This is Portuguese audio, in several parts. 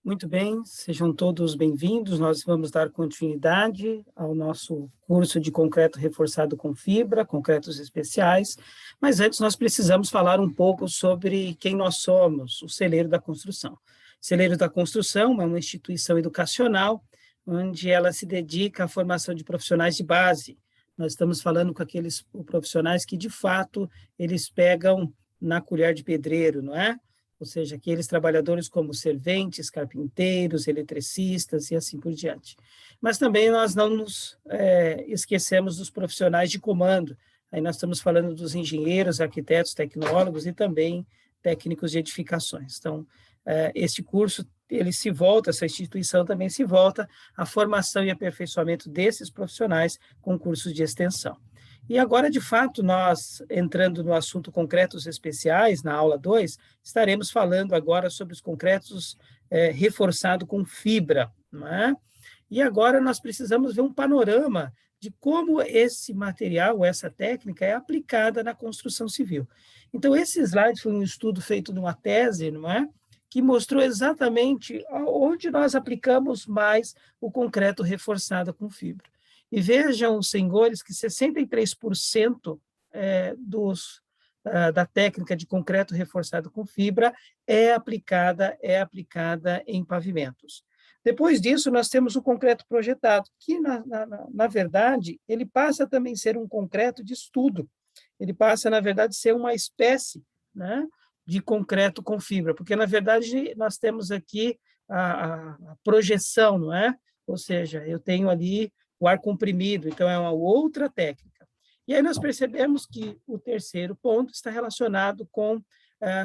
Muito bem, sejam todos bem-vindos. Nós vamos dar continuidade ao nosso curso de concreto reforçado com fibra, concretos especiais, mas antes nós precisamos falar um pouco sobre quem nós somos, o Celeiro da Construção. O Celeiro da Construção é uma instituição educacional onde ela se dedica à formação de profissionais de base. Nós estamos falando com aqueles profissionais que, de fato, eles pegam na colher de pedreiro, não é? Ou seja, aqueles trabalhadores como serventes, carpinteiros, eletricistas e assim por diante. Mas também nós não nos esquecemos dos profissionais de comando. Aí nós estamos falando dos engenheiros, arquitetos, tecnólogos e também técnicos de edificações. Então, este curso, ele se volta, essa instituição também se volta à formação e aperfeiçoamento desses profissionais com cursos de extensão. E agora, de fato, nós, entrando no assunto concretos especiais, na aula 2, estaremos falando agora sobre os concretos reforçados com fibra, não é? E agora nós precisamos ver um panorama de como esse material, essa técnica, é aplicada na construção civil. Então, esse slide foi um estudo feito numa tese, não é? Que mostrou exatamente onde nós aplicamos mais o concreto reforçado com fibra. E vejam, senhores, que 63% da técnica de concreto reforçado com fibra é aplicada em pavimentos. Depois disso, nós temos o concreto projetado, que, na verdade, ele passa também a ser um concreto de estudo. Ele passa, na verdade, a ser uma espécie, né, de concreto com fibra, porque, na verdade, nós temos aqui a projeção, não é? Ou seja, eu tenho ali o ar comprimido, então é uma outra técnica. E aí nós percebemos que o terceiro ponto está relacionado com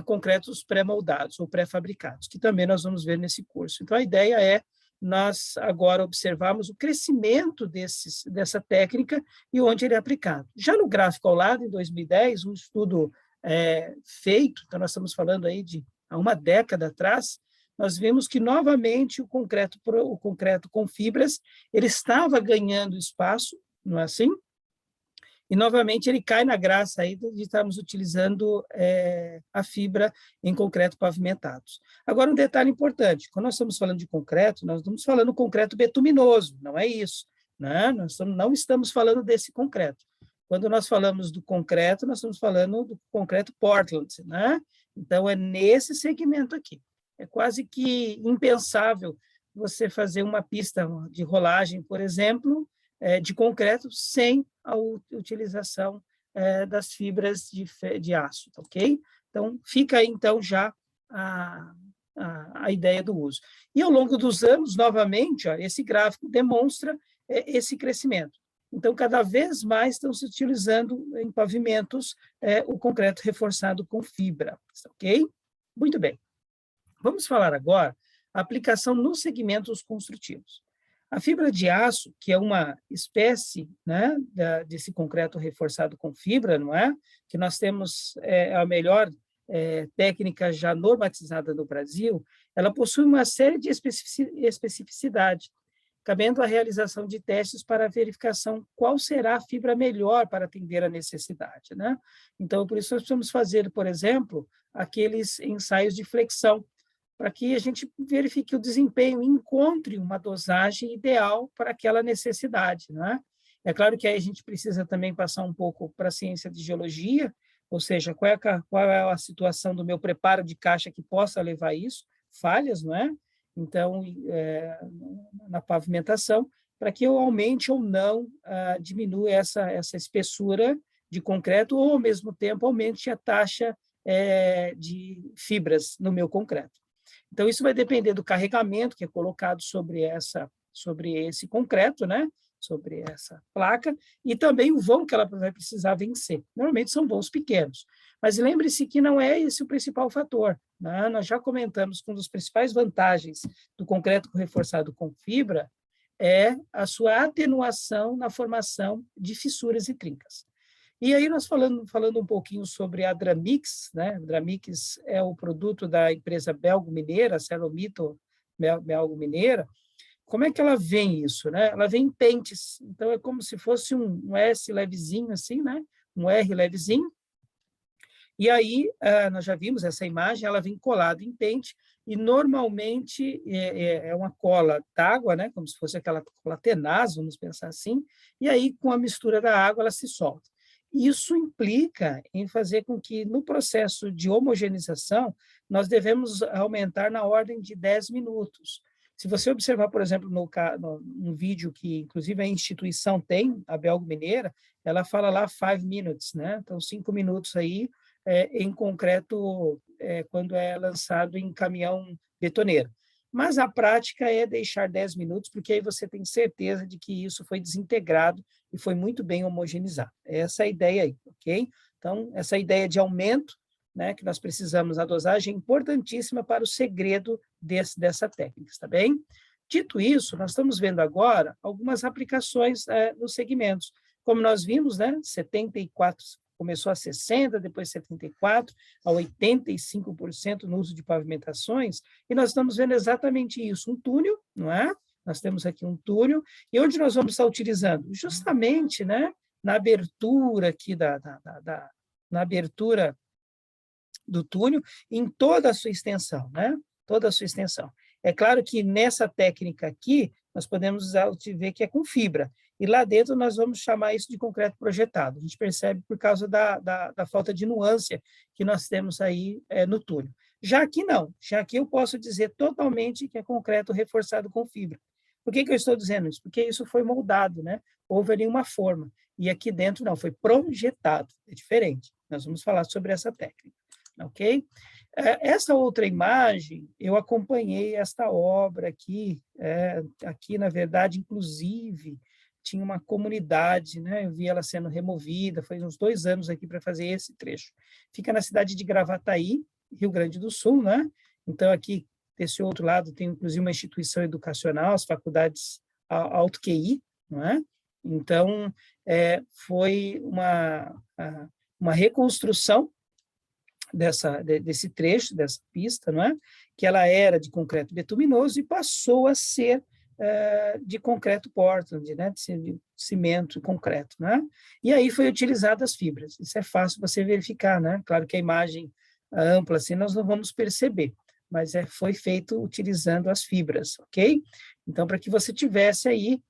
concretos pré-moldados ou pré-fabricados, que também nós vamos ver nesse curso. Então, a ideia é nós agora observarmos o crescimento dessa técnica e onde ele é aplicado. Já no gráfico ao lado, em 2010, um estudo feito, então nós estamos falando aí de há uma década atrás, nós vimos que, novamente, o concreto com fibras, ele estava ganhando espaço, não é assim? E, novamente, ele cai na graça aí de estarmos utilizando a fibra em concreto pavimentados. Agora, um detalhe importante, quando nós estamos falando de concreto, nós estamos falando concreto betuminoso, não é isso, né? Nós não estamos falando desse concreto. Quando nós falamos do concreto, nós estamos falando do concreto Portland, né? Então, é nesse segmento aqui. É quase que impensável você fazer uma pista de rolagem, por exemplo, de concreto, sem a utilização das fibras de aço, ok? Então, fica aí, então, já a ideia do uso. E, ao longo dos anos, novamente, ó, esse gráfico demonstra esse crescimento. Então, cada vez mais estão se utilizando em pavimentos o concreto reforçado com fibra, ok? Muito bem. Vamos falar agora a aplicação nos segmentos construtivos. A fibra de aço, que é uma espécie, né, desse concreto reforçado com fibra, não é? Que nós temos a melhor técnica já normatizada no Brasil, ela possui uma série de especificidade, cabendo a realização de testes para a verificação qual será a fibra melhor para atender a necessidade, né? Então, por isso nós precisamos fazer, por exemplo, aqueles ensaios de flexão, para que a gente verifique o desempenho e encontre uma dosagem ideal para aquela necessidade, né? É claro que aí a gente precisa também passar um pouco para a ciência de geologia, ou seja, qual é a situação do meu preparo de caixa que possa levar a isso, falhas, não é? Então, na pavimentação, para que eu aumente ou não, diminua essa espessura de concreto ou, ao mesmo tempo, aumente a taxa de fibras no meu concreto. Então, isso vai depender do carregamento que é colocado sobre esse concreto, né? Sobre essa placa, e também o vão que ela vai precisar vencer. Normalmente são vãos pequenos. Mas lembre-se que não é esse o principal fator, né? Nós já comentamos que uma das principais vantagens do concreto reforçado com fibra é a sua atenuação na formação de fissuras e trincas. E aí nós falando um pouquinho sobre a Dramix, né? A Dramix é o produto da empresa belgo-mineira, Celomito belgo-mineira. Como é que ela vem isso, né? Ela vem em pentes, então é como se fosse um S levezinho assim, né? Um R levezinho. E aí nós já vimos essa imagem, ela vem colada em pente e normalmente é uma cola d'água, né? Como se fosse aquela cola tenaz, vamos pensar assim, e aí, com a mistura da água, ela se solta. Isso implica em fazer com que, no processo de homogeneização, nós devemos aumentar na ordem de 10 minutos. Se você observar, por exemplo, no vídeo que, inclusive, a instituição tem, a Belgo Mineira, ela fala lá 5 minutes, né? Então, 5 minutos aí, em concreto, quando é lançado em caminhão betoneiro. Mas a prática é deixar 10 minutos, porque aí você tem certeza de que isso foi desintegrado e foi muito bem homogeneizado. Essa é a ideia aí, ok? Então, essa ideia de aumento, né, que nós precisamos, a dosagem é importantíssima para o segredo dessa técnica, está bem? Dito isso, nós estamos vendo agora algumas aplicações nos segmentos. Como nós vimos, né, 74 começou a 60, depois 74, a 85% no uso de pavimentações, e nós estamos vendo exatamente isso, um túnel, não é? Nós temos aqui um túnel, e onde nós vamos estar utilizando? Justamente, né, na abertura aqui na abertura do túnel, em toda a sua extensão, né? Toda a sua extensão. É claro que nessa técnica aqui, nós podemos ver que é com fibra, e lá dentro nós vamos chamar isso de concreto projetado. A gente percebe por causa da falta de nuance que nós temos aí no túnel. Já aqui não, já aqui eu posso dizer totalmente que é concreto reforçado com fibra. Por que eu estou dizendo isso? Porque isso foi moldado, né? Houve ali uma forma, e aqui dentro não, foi projetado, é diferente. Nós vamos falar sobre essa técnica, ok? Essa outra imagem, eu acompanhei esta obra aqui, aqui, na verdade, inclusive, tinha uma comunidade, né? Eu vi ela sendo removida, foi uns 2 anos aqui para fazer esse trecho. Fica na cidade de Gravataí, Rio Grande do Sul, né? Então, aqui, desse outro lado, tem inclusive uma instituição educacional, as faculdades Alto QI, não é? Então, foi uma reconstrução desse trecho, dessa pista, não é? Que ela era de concreto betuminoso e passou a ser de concreto Portland, né? De cimento e concreto, né? E aí foi utilizado as fibras. Isso é fácil você verificar, né? Claro que a imagem ampla assim nós não vamos perceber, mas foi feito utilizando as fibras, ok? Então, para que você tivesse aí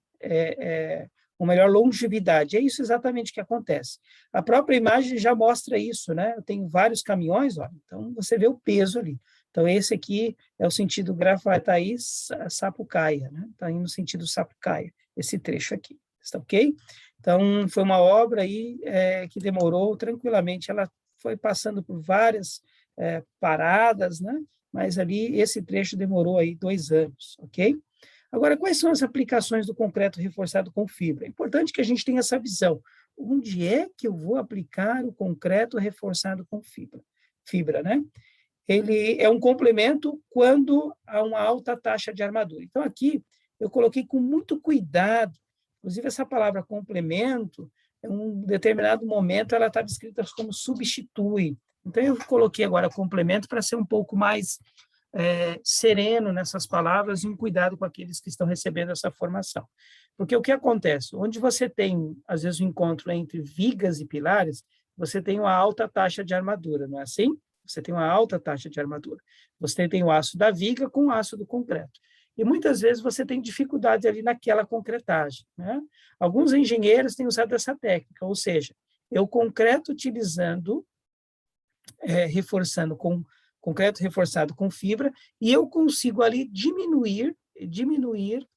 uma melhor longevidade. É isso exatamente que acontece. A própria imagem já mostra isso, né? Eu tenho vários caminhões, ó, então você vê o peso ali. Então, esse aqui é o sentido Gravataí, Sapucaia, né? Está indo no sentido Sapucaia, esse trecho aqui, está ok? Então, foi uma obra aí que demorou tranquilamente, ela foi passando por várias paradas, né? Mas ali, esse trecho demorou aí 2 anos, ok? Agora, quais são as aplicações do concreto reforçado com fibra? É importante que a gente tenha essa visão. Onde é que eu vou aplicar o concreto reforçado com fibra? Fibra, né? Ele é um complemento quando há uma alta taxa de armadura. Então, aqui, eu coloquei com muito cuidado, inclusive essa palavra complemento, em um determinado momento, ela está descrita como substitui. Então, eu coloquei agora complemento para ser um pouco mais sereno nessas palavras e um cuidado com aqueles que estão recebendo essa formação. Porque o que acontece? Onde você tem, às vezes, o encontro entre vigas e pilares, você tem uma alta taxa de armadura, não é assim? Você tem uma alta taxa de armadura. Você tem o aço da viga com o aço do concreto. E muitas vezes você tem dificuldade ali naquela concretagem, né? Alguns engenheiros têm usado essa técnica, ou seja, eu concreto utilizando, reforçando com concreto reforçado com fibra, e eu consigo ali diminuir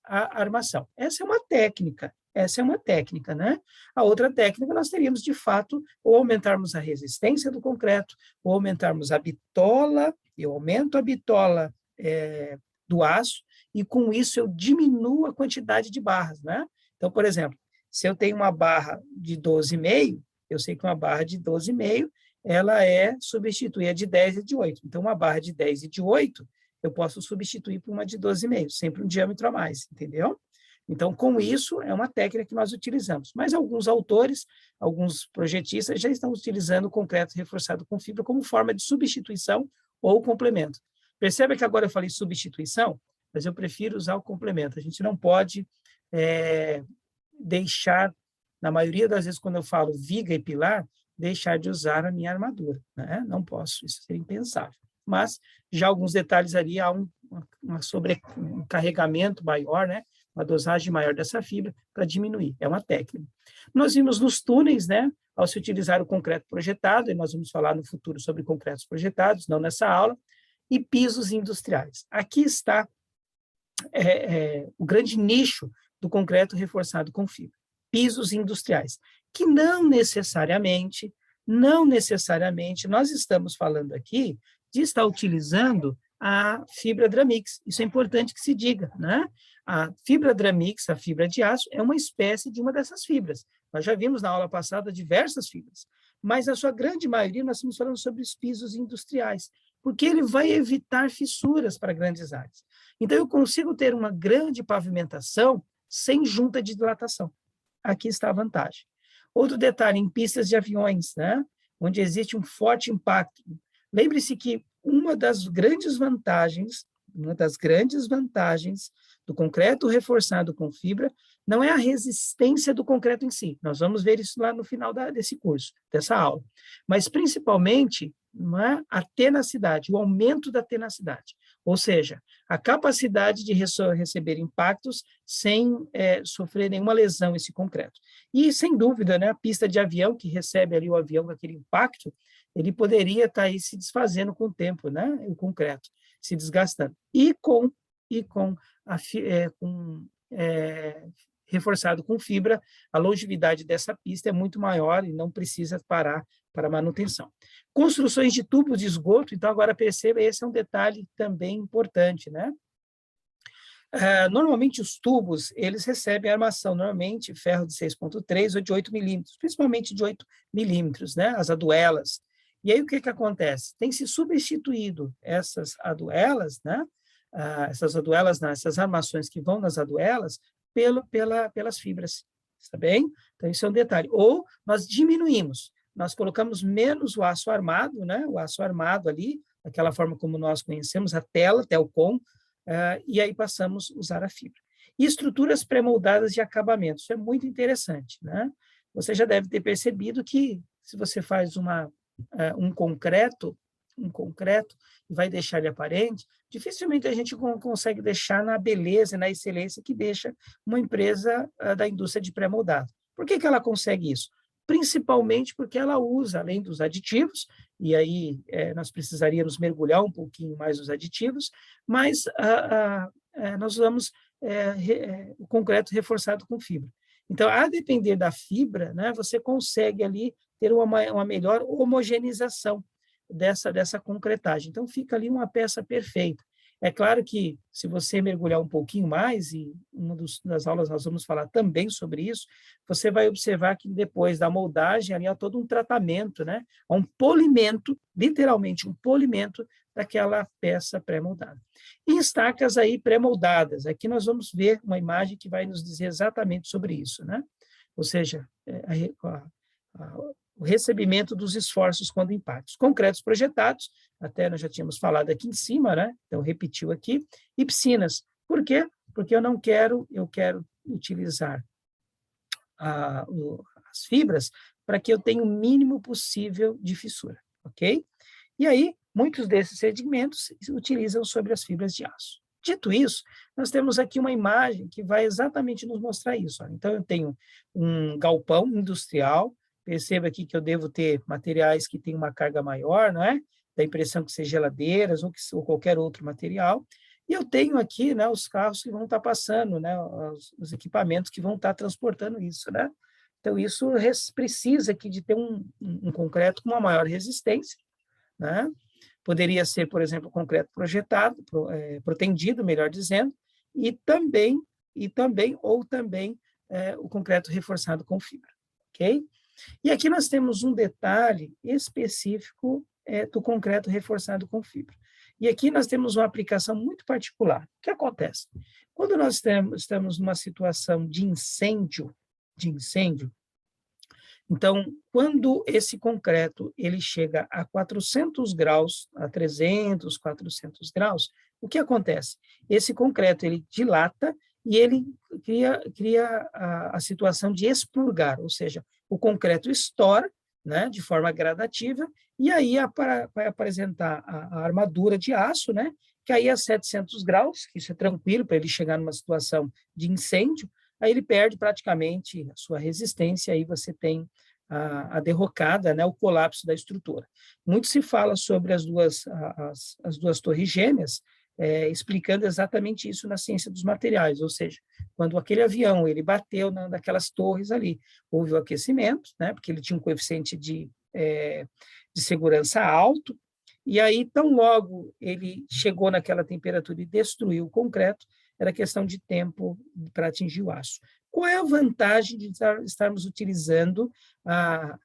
a armação. Essa é uma técnica, né? A outra técnica, nós teríamos, de fato, ou aumentarmos a resistência do concreto, ou aumentarmos a bitola, eu aumento a bitola do aço, e com isso eu diminuo a quantidade de barras, né? Então, por exemplo, se eu tenho uma barra de 12,5, eu sei que uma barra de 12,5 ela substituída de 10 e de 8. Então, uma barra de 10 e de 8, eu posso substituir por uma de 12,5, sempre um diâmetro a mais, entendeu? Então, com isso, é uma técnica que nós utilizamos. Mas alguns autores, alguns projetistas já estão utilizando o concreto reforçado com fibra como forma de substituição ou complemento. Perceba que agora eu falei substituição, mas eu prefiro usar o complemento. A gente não pode deixar, na maioria das vezes, quando eu falo viga e pilar, deixar de usar a minha armadura, né? Não posso, isso seria impensável, mas já alguns detalhes ali, há um sobrecarregamento maior, né? Uma dosagem maior dessa fibra para diminuir, é uma técnica. Nós vimos nos túneis, né? Ao se utilizar o concreto projetado, e nós vamos falar no futuro sobre concretos projetados, não nessa aula, e pisos industriais. Aqui está o grande nicho do concreto reforçado com fibra, pisos industriais, que não necessariamente, nós estamos falando aqui de estar utilizando a fibra Dramix. Isso é importante que se diga, né? A fibra Dramix, a fibra de aço, é uma espécie de uma dessas fibras. Nós já vimos na aula passada diversas fibras, mas a sua grande maioria nós estamos falando sobre os pisos industriais, porque ele vai evitar fissuras para grandes áreas. Então, eu consigo ter uma grande pavimentação sem junta de dilatação. Aqui está a vantagem. Outro detalhe, em pistas de aviões, né, onde existe um forte impacto. Lembre-se que uma das grandes vantagens do concreto reforçado com fibra não é a resistência do concreto em si. Nós vamos ver isso lá no final desse curso, dessa aula. Mas, principalmente, não é a tenacidade, o aumento da tenacidade. Ou seja, a capacidade de receber impactos sem sofrer nenhuma lesão esse concreto. E, sem dúvida, né, a pista de avião, que recebe ali o avião com aquele impacto, ele poderia estar aí se desfazendo com o tempo, né, o concreto, se desgastando. E com reforçado com fibra, a longevidade dessa pista é muito maior e não precisa parar para manutenção. Construções de tubos de esgoto, então agora perceba, esse é um detalhe também importante, né? Normalmente os tubos, eles recebem armação, normalmente ferro de 6,3 ou de 8 milímetros, principalmente de 8 milímetros, né? As aduelas. E aí o que acontece? Tem se substituído essas aduelas, né? Essas armações que vão nas aduelas, pelas fibras, está bem? Então, isso é um detalhe. Ou nós diminuímos, nós colocamos menos o aço armado, né? O aço armado ali, daquela forma como nós conhecemos, a telcom, e aí passamos a usar a fibra. E estruturas pré-moldadas de acabamento, isso é muito interessante, né? Você já deve ter percebido que, se você faz um concreto e vai deixar ele aparente, dificilmente a gente consegue deixar na beleza, na excelência que deixa uma empresa da indústria de pré-moldado. Por que ela consegue isso? Principalmente porque ela usa, além dos aditivos, e aí nós precisaríamos mergulhar um pouquinho mais nos aditivos, mas nós usamos o concreto reforçado com fibra. Então, a depender da fibra, né, você consegue ali ter uma melhor homogeneização dessa concretagem. Então, fica ali uma peça perfeita. É claro que, se você mergulhar um pouquinho mais, e uma das aulas nós vamos falar também sobre isso, você vai observar que depois da moldagem, ali há todo um tratamento, né? Há um polimento, literalmente um polimento daquela peça pré-moldada. E estacas aí pré-moldadas. Aqui nós vamos ver uma imagem que vai nos dizer exatamente sobre isso, né? Ou seja, o recebimento dos esforços quando impactos. Concretos projetados, até nós já tínhamos falado aqui em cima, né? Então, repetiu aqui. E piscinas. Por quê? Porque eu quero utilizar as fibras para que eu tenha o mínimo possível de fissura, ok? E aí, muitos desses sedimentos utilizam sobre as fibras de aço. Dito isso, nós temos aqui uma imagem que vai exatamente nos mostrar isso. Olha. Então, eu tenho um galpão industrial. Perceba aqui que eu devo ter materiais que têm uma carga maior, não é? Da impressão que sejam geladeiras ou qualquer outro material. E eu tenho aqui, né, os carros que vão estar passando, né, os equipamentos que vão estar transportando isso, né? Então, isso precisa aqui de ter um concreto com uma maior resistência, né? Poderia ser, por exemplo, concreto projetado, protendido, melhor dizendo, e também o concreto reforçado com fibra, ok? E aqui nós temos um detalhe específico do concreto reforçado com fibra. E aqui nós temos uma aplicação muito particular. O que acontece? Quando nós estamos numa situação de incêndio, então, quando esse concreto ele chega a 400 graus, a 300, 400 graus, o que acontece? Esse concreto ele dilata e ele cria a situação de expurgar, ou seja, o concreto estoura né, de forma gradativa, e aí vai apresentar a armadura de aço, né, que aí a 700 graus, que isso é tranquilo para ele chegar numa situação de incêndio, aí ele perde praticamente a sua resistência, aí você tem a derrocada, né, o colapso da estrutura. Muito se fala sobre as duas torres gêmeas, explicando exatamente isso na ciência dos materiais, ou seja, quando aquele avião ele bateu naquelas torres ali, houve o aquecimento, né, porque ele tinha um coeficiente de segurança alto, e aí, tão logo ele chegou naquela temperatura e destruiu o concreto, era questão de tempo para atingir o aço. Qual é a vantagem de estarmos utilizando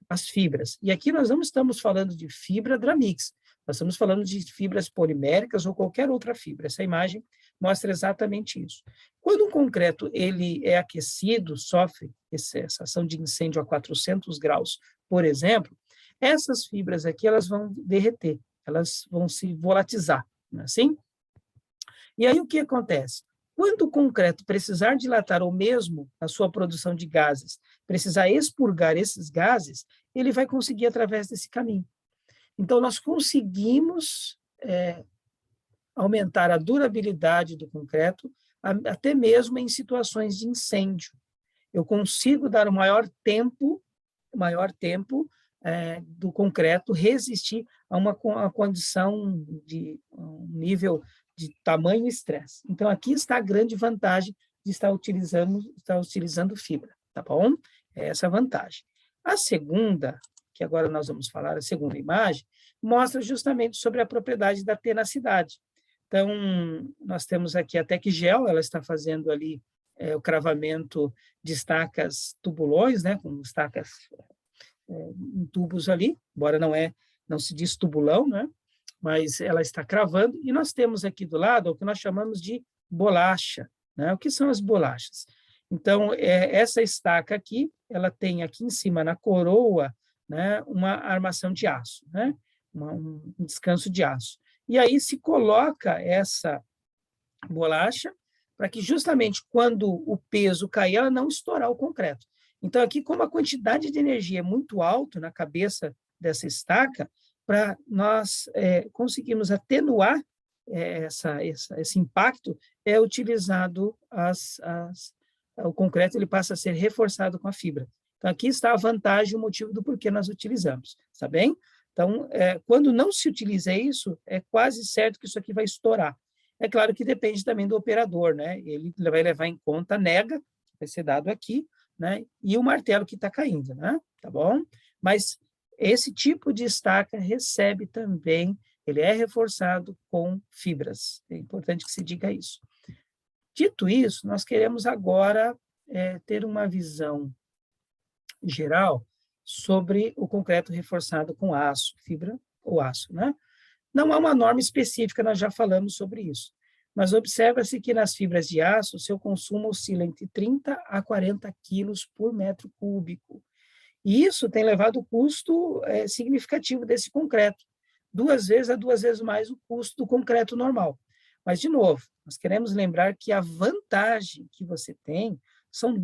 as fibras? E aqui nós não estamos falando de fibra Dramix, nós estamos falando de fibras poliméricas ou qualquer outra fibra. Essa imagem mostra exatamente isso. Quando um concreto ele é aquecido, sofre essa ação de incêndio a 400 graus, por exemplo, essas fibras aqui elas vão derreter, elas vão se volatilizar, não é assim? E aí o que acontece? Quando o concreto precisar dilatar ou mesmo a sua produção de gases, precisar expurgar esses gases, ele vai conseguir através desse caminho. Então, nós conseguimos aumentar a durabilidade do concreto, até mesmo em situações de incêndio. Eu consigo dar o maior tempo do concreto resistir a uma condição de um nível de tamanho estresse. Então, aqui está a grande vantagem de estar utilizando fibra, tá bom? Essa é a vantagem. A segunda, que agora nós vamos falar, a segunda imagem, mostra justamente sobre a propriedade da tenacidade. Então, nós temos aqui a Tecgel, ela está fazendo ali o cravamento de estacas tubulões, né, com estacas em tubos ali, embora não se diz tubulão, né, mas ela está cravando, e nós temos aqui do lado o que nós chamamos de bolacha, né? O que são as bolachas? Então, essa estaca aqui, ela tem aqui em cima, na coroa, né, uma armação de aço, né? Um descanso de aço. E aí se coloca essa bolacha para que justamente quando o peso cair, ela não estourar o concreto. Então, aqui, como a quantidade de energia é muito alta na cabeça dessa estaca, para nós conseguirmos atenuar esse impacto, é utilizado o concreto, ele passa a ser reforçado com a fibra. Então, aqui está a vantagem, o motivo do porquê nós utilizamos, tá bem? Então, quando não se utiliza isso, é quase certo que isso aqui vai estourar. É claro que depende também do operador, né? Ele vai levar em conta a nega, que vai ser dado aqui, né? E o martelo que está caindo, né? Tá bom? Mas esse tipo de estaca recebe também, ele é reforçado com fibras. É importante que se diga isso. Dito isso, nós queremos agora ter uma visão geral sobre o concreto reforçado com aço, fibra ou aço, né? Não há uma norma específica, nós já falamos sobre isso, mas observa-se que nas fibras de aço, o seu consumo oscila entre 30 a 40 quilos por metro cúbico. E isso tem levado o custo significativo desse concreto, 2 vezes mais o custo do concreto normal. Mas, de novo, nós queremos lembrar que a vantagem que você tem são em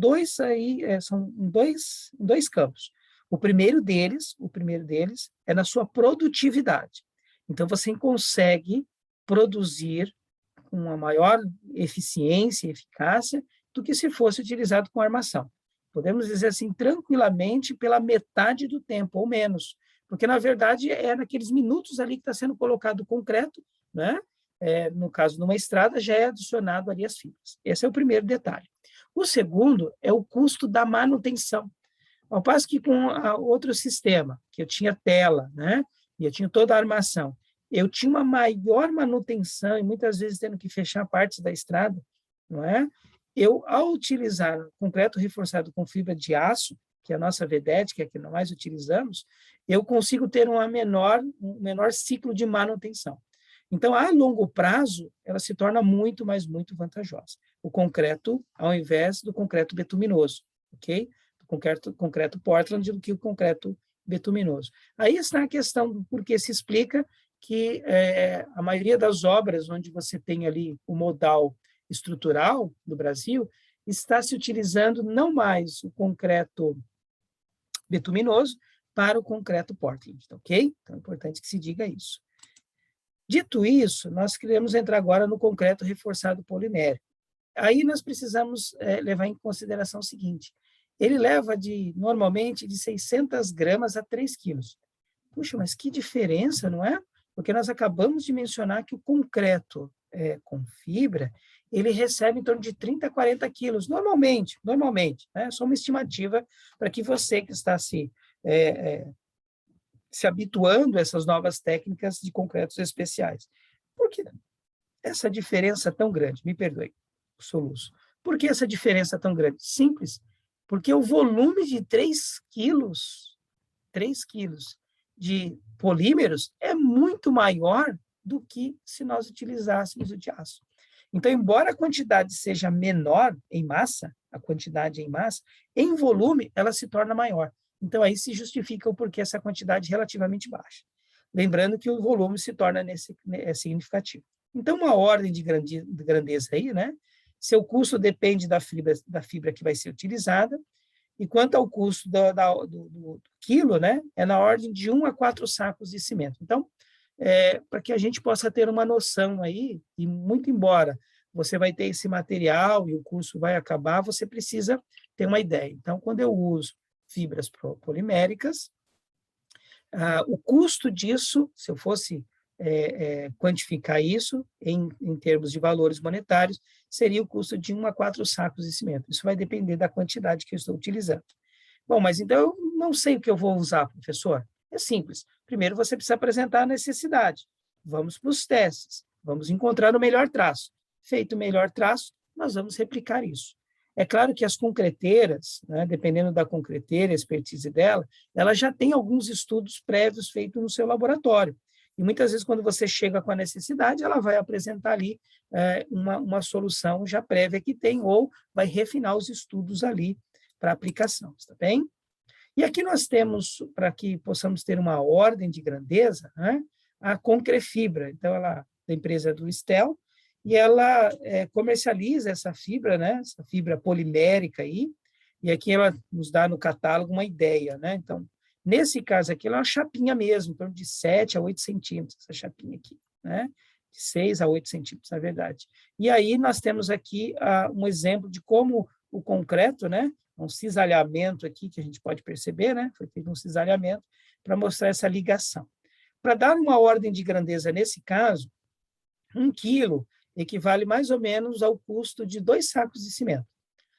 dois campos. O primeiro deles é na sua produtividade. Então, você consegue produzir com uma maior eficiência e eficácia do que se fosse utilizado com armação. Podemos dizer assim, tranquilamente, pela metade do tempo, ou menos, porque, na verdade, é naqueles minutos ali que está sendo colocado o concreto, né? No caso, numa estrada, já é adicionado ali as fibras. Esse é o primeiro detalhe. O segundo é o custo da manutenção. Ao passo que com outro sistema, que eu tinha tela, né? E eu tinha toda a armação, eu tinha uma maior manutenção e muitas vezes tendo que fechar partes da estrada, não é? Eu, ao utilizar concreto reforçado com fibra de aço, que é a nossa vedete, que é a que nós mais utilizamos, eu consigo ter um menor ciclo de manutenção. Então, a longo prazo, ela se torna muito, mas muito vantajosa. O concreto, ao invés do concreto betuminoso, ok? Concreto Portland do que o concreto betuminoso. Aí está a questão do porquê se explica que a maioria das obras onde você tem ali o modal estrutural do Brasil está se utilizando não mais o concreto betuminoso, para o concreto Portland, ok? Então, é importante que se diga isso. Dito isso, nós queremos entrar agora no concreto reforçado polimérico. Aí nós precisamos levar em consideração o seguinte, ele leva normalmente de 600 gramas a 3 quilos. Puxa, mas que diferença, não é? Porque nós acabamos de mencionar que o concreto com fibra, ele recebe em torno de 30 a 40 quilos, normalmente, né? Só uma estimativa para que você que está se habituando a essas novas técnicas de concretos especiais. Por que essa diferença tão grande? Me perdoe o soluço. Por que essa diferença tão grande? Simples, porque o volume de 3 quilos de polímeros é muito maior do que se nós utilizássemos o de aço. Então, embora a quantidade seja menor em massa, em volume, ela se torna maior. Então, aí se justifica o porquê essa quantidade relativamente baixa. Lembrando que o volume se torna significativo. Então, uma ordem de grandeza aí, né? Seu custo depende da fibra que vai ser utilizada, e quanto ao custo do quilo, né? É na ordem de 1 a 4 sacos de cimento. Então, para que a gente possa ter uma noção aí, e muito embora você vai ter esse material e o curso vai acabar, você precisa ter uma ideia. Então, quando eu uso fibras poliméricas, o custo disso, se eu fosse quantificar isso em termos de valores monetários, seria o custo de 1 a 4 sacos de cimento. Isso vai depender da quantidade que eu estou utilizando. Bom, mas então eu não sei o que eu vou usar, professor. É simples. Primeiro você precisa apresentar a necessidade. Vamos para os testes. Vamos encontrar o melhor traço. Feito o melhor traço, nós vamos replicar isso. É claro que as concreteiras, né, dependendo da concreteira, a expertise dela, ela já tem alguns estudos prévios feitos no seu laboratório. E muitas vezes, quando você chega com a necessidade, ela vai apresentar ali uma solução já prévia que tem, ou vai refinar os estudos ali para aplicação, está bem? E aqui nós temos, para que possamos ter uma ordem de grandeza, né, a Concrefibra. Então, ela da empresa do Stel, e ela comercializa essa fibra, né, essa fibra polimérica aí, e aqui ela nos dá no catálogo uma ideia, né? Então, nesse caso aqui, ela é uma chapinha mesmo, em torno de 7 a 8 centímetros, essa chapinha aqui, né? De 6 a 8 centímetros, na verdade. E aí nós temos aqui um exemplo de como o concreto, né, um cisalhamento aqui que a gente pode perceber, né? Foi feito um cisalhamento para mostrar essa ligação. Para dar uma ordem de grandeza nesse caso, 1 quilo equivale mais ou menos ao custo de 2 sacos de cimento.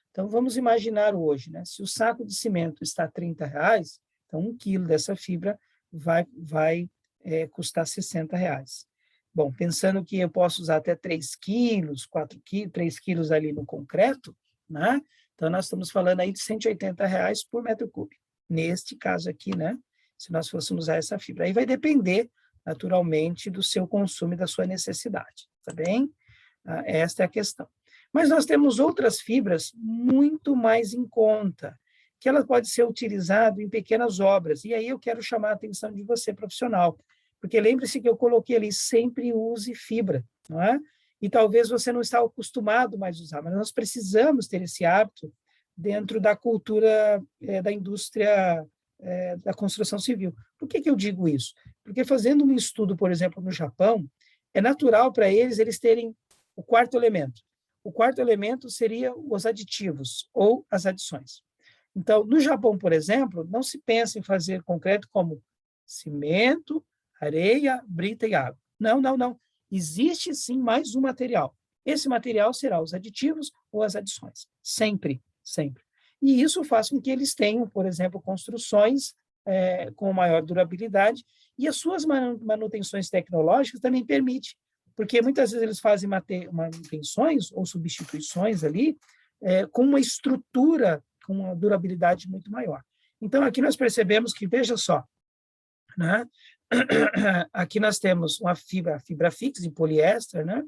Então, vamos imaginar hoje, né? Se o saco de cimento está a R$30, então 1 quilo dessa fibra vai custar R$60. Bom, pensando que eu posso usar até 3 quilos, 4 quilos, 3 quilos ali no concreto, né? Então, nós estamos falando aí de R$180 por metro cúbico. Neste caso aqui, né? Se nós fôssemos usar essa fibra. Aí vai depender, naturalmente, do seu consumo e da sua necessidade, tá bem? Esta é a questão. Mas nós temos outras fibras muito mais em conta, que ela pode ser utilizada em pequenas obras. E aí eu quero chamar a atenção de você, profissional, porque lembre-se que eu coloquei ali, sempre use fibra, não é? E talvez você não está acostumado mais a usar, mas nós precisamos ter esse hábito dentro da cultura da indústria da construção civil. Por que eu digo isso? Porque fazendo um estudo, por exemplo, no Japão, é natural para eles terem o quarto elemento. O quarto elemento seria os aditivos ou as adições. Então, no Japão, por exemplo, não se pensa em fazer concreto como cimento, areia, brita e água. Não, não, não. Existe, sim, mais um material. Esse material será os aditivos ou as adições. Sempre, sempre. E isso faz com que eles tenham, por exemplo, construções com maior durabilidade, e as suas manutenções tecnológicas também permitem, porque muitas vezes eles fazem manutenções ou substituições ali com uma estrutura, com uma durabilidade muito maior. Então, aqui nós percebemos que, veja só, né? Aqui nós temos uma fibra fixa de poliéster, né?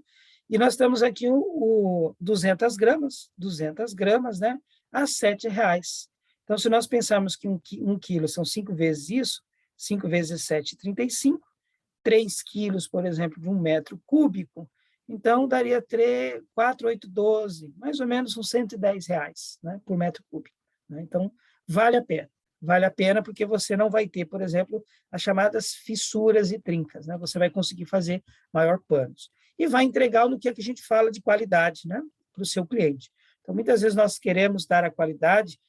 E nós temos aqui o 200 gramas, né? A R$7. Então, se nós pensarmos que 1 quilo são 5 vezes isso, 5 vezes 7, 35, 3 quilos, por exemplo, de 1 metro cúbico, então daria 4, 8, 12, mais ou menos uns R$110, né? Por metro cúbico. Né? Então, vale a pena. vale a pena porque você não vai ter, por exemplo, as chamadas fissuras e trincas, né? Você vai conseguir fazer maior panos. E vai entregar no que a gente fala de qualidade, né? Para o seu cliente. Então, muitas vezes nós queremos dar a qualidade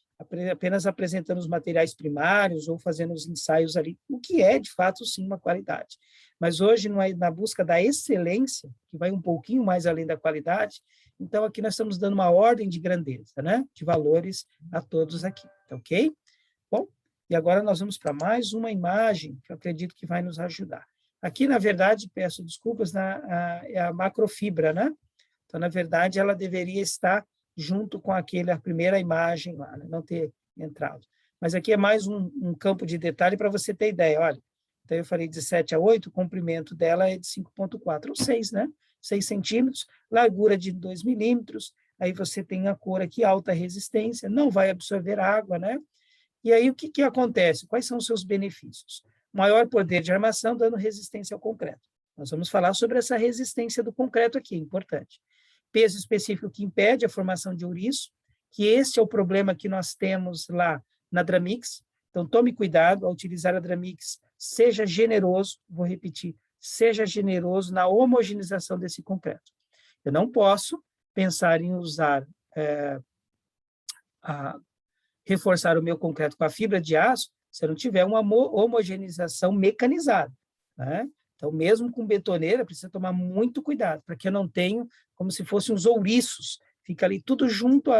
apenas apresentando os materiais primários ou fazendo os ensaios ali, o que é, de fato, sim, uma qualidade. Mas hoje, na busca da excelência, que vai um pouquinho mais além da qualidade, então aqui nós estamos dando uma ordem de grandeza, né? De valores a todos aqui, tá ok? Bom, e agora nós vamos para mais uma imagem que eu acredito que vai nos ajudar. Aqui, na verdade, peço desculpas, é a macrofibra, né? Então, na verdade, ela deveria estar junto com a primeira imagem lá, né? Não ter entrado. Mas aqui é mais um campo de detalhe para você ter ideia. Olha, então eu falei de 7 a 8, o comprimento dela é de 5,4, ou 6, né? 6 centímetros, largura de 2 milímetros, aí você tem a cor aqui, alta resistência, não vai absorver água, né? E aí o que acontece? Quais são os seus benefícios? Maior poder de armação, dando resistência ao concreto. Nós vamos falar sobre essa resistência do concreto aqui, importante. Peso específico que impede a formação de ouriço, que esse é o problema que nós temos lá na Dramix. Então, tome cuidado ao utilizar a Dramix, seja generoso, vou repetir, seja generoso na homogeneização desse concreto. Eu não posso pensar em usar, reforçar o meu concreto com a fibra de aço se eu não tiver uma homogeneização mecanizada, né? Então, mesmo com betoneira, precisa tomar muito cuidado, para que eu não tenha como se fossem uns ouriços, fica ali tudo junto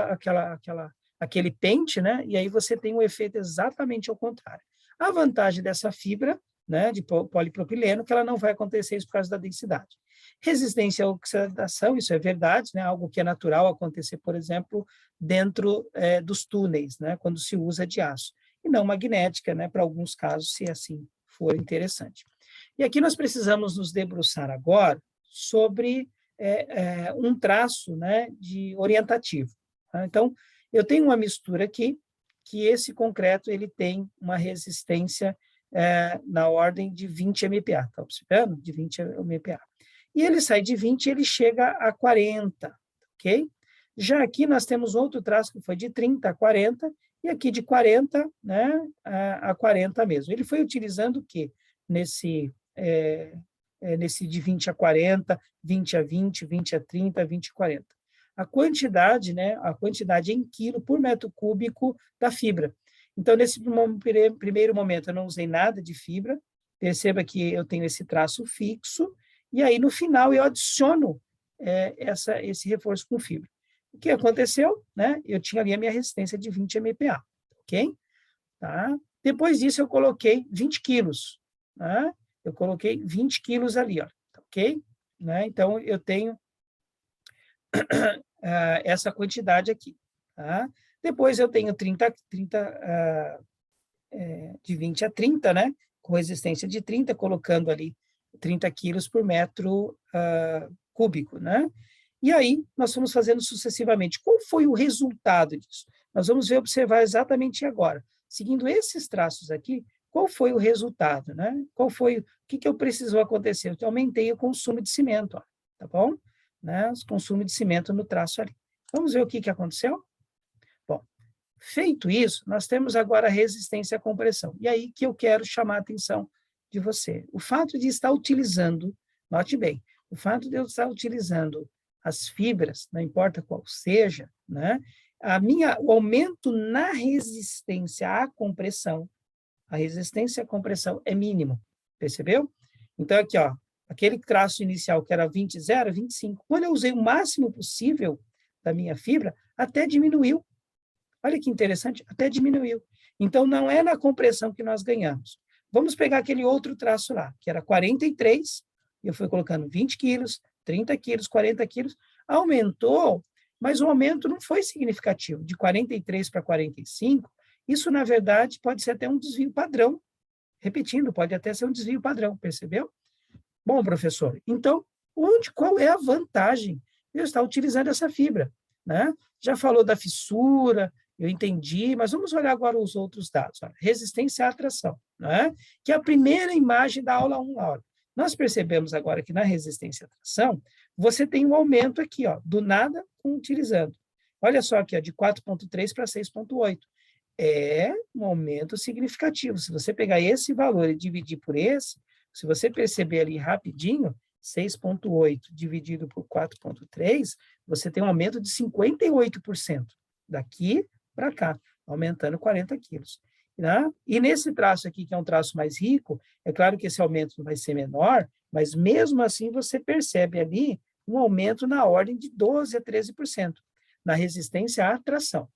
àquele pente, né? E aí você tem um efeito exatamente ao contrário. A vantagem dessa fibra, né, de polipropileno, que ela não vai acontecer isso por causa da densidade. Resistência à oxidação, isso é verdade, né? Algo que é natural acontecer, por exemplo, dentro dos túneis, né? Quando se usa de aço. E não magnética, né? Para alguns casos, se assim for interessante. E aqui nós precisamos nos debruçar agora sobre um traço, né, de orientativo. Tá? Então, eu tenho uma mistura aqui, que esse concreto ele tem uma resistência na ordem de 20 MPa, está observando? De 20 MPa. E ele sai de 20 e ele chega a 40, ok? Já aqui nós temos outro traço que foi de 30 a 40, e aqui de 40, né, a 40 mesmo. Ele foi utilizando o quê? Nesse de 20 a 40, 20 a 20, 20 a 30, 20 a 40. A quantidade, né, a quantidade em quilo por metro cúbico da fibra. Então, nesse primeiro momento, eu não usei nada de fibra, perceba que eu tenho esse traço fixo, e aí, no final, eu adiciono esse reforço com fibra. O que aconteceu? Né? Eu tinha ali a minha resistência de 20 MPa, ok? Tá? Depois disso, eu coloquei 20 quilos, né? Eu coloquei 20 quilos ali, ó, ok? Né? Então, eu tenho essa quantidade aqui. Tá? Depois, eu tenho de 20 a 30, né? Com resistência de 30, colocando ali 30 quilos por metro cúbico, né? E aí, nós fomos fazendo sucessivamente. Qual foi o resultado disso? Nós vamos observar exatamente agora. Seguindo esses traços aqui, qual foi o resultado, né? O que eu precisou acontecer? Eu aumentei o consumo de cimento, ó, tá bom? Né? O consumo de cimento no traço ali. Vamos ver o que aconteceu? Bom, feito isso, nós temos agora a resistência à compressão. E aí que eu quero chamar a atenção de você. O fato de estar utilizando, note bem, o fato de eu estar utilizando as fibras, não importa qual seja, né? O aumento na resistência à compressão, a resistência à compressão é mínimo, percebeu? Então, aqui, ó, aquele traço inicial que era 20, 0, 25. Quando eu usei o máximo possível da minha fibra, até diminuiu. Olha que interessante, até diminuiu. Então, não é na compressão que nós ganhamos. Vamos pegar aquele outro traço lá, que era 43, e eu fui colocando 20 quilos, 30 quilos, 40 quilos, aumentou, mas o aumento não foi significativo. De 43 para 45, isso, na verdade, pode ser até um desvio padrão. Repetindo, pode até ser um desvio padrão, percebeu? Bom, professor, então, qual é a vantagem de eu estar utilizando essa fibra? Né? Já falou da fissura, eu entendi, mas vamos olhar agora os outros dados. Olha, resistência à atração, né? Que é a primeira imagem da aula 1. Olha. Nós percebemos agora que na resistência à atração, você tem um aumento aqui, ó, do nada utilizando. Olha só aqui, ó, de 4,3 para 6,8. é um aumento significativo. Se você pegar esse valor e dividir por esse, se você perceber ali rapidinho, 6,8 dividido por 4,3, você tem um aumento de 58%, daqui para cá, aumentando 40 quilos. Né? E nesse traço aqui, que é um traço mais rico, é claro que esse aumento vai ser menor, mas mesmo assim você percebe ali um aumento na ordem de 12% a 13% na resistência à tração.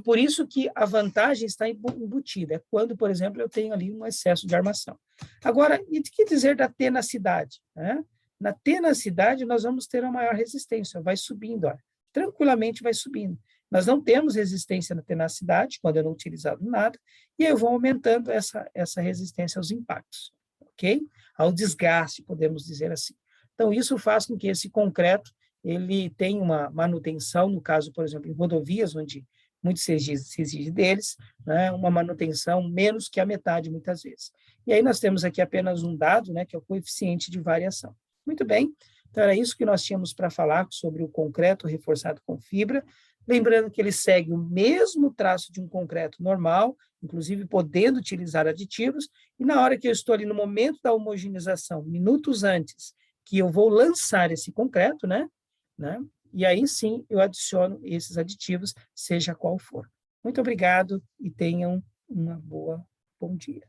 Por isso que a vantagem está embutida, é quando, por exemplo, eu tenho ali um excesso de armação. Agora, e de que dizer da tenacidade? Né? Na tenacidade, nós vamos ter a maior resistência, vai subindo, ó, tranquilamente vai subindo. Nós não temos resistência na tenacidade, quando eu não utilizado nada, e eu vou aumentando essa resistência aos impactos, ok? Ao desgaste, podemos dizer assim. Então, isso faz com que esse concreto ele tenha uma manutenção, no caso, por exemplo, em rodovias, onde muito se exige deles, né, uma manutenção menos que a metade, muitas vezes. E aí nós temos aqui apenas um dado, né, que é o coeficiente de variação. Muito bem, então era isso que nós tínhamos para falar sobre o concreto reforçado com fibra, lembrando que ele segue o mesmo traço de um concreto normal, inclusive podendo utilizar aditivos, e na hora que eu estou ali no momento da homogeneização, minutos antes que eu vou lançar esse concreto, né, e aí sim eu adiciono esses aditivos, seja qual for. Muito obrigado e tenham bom dia.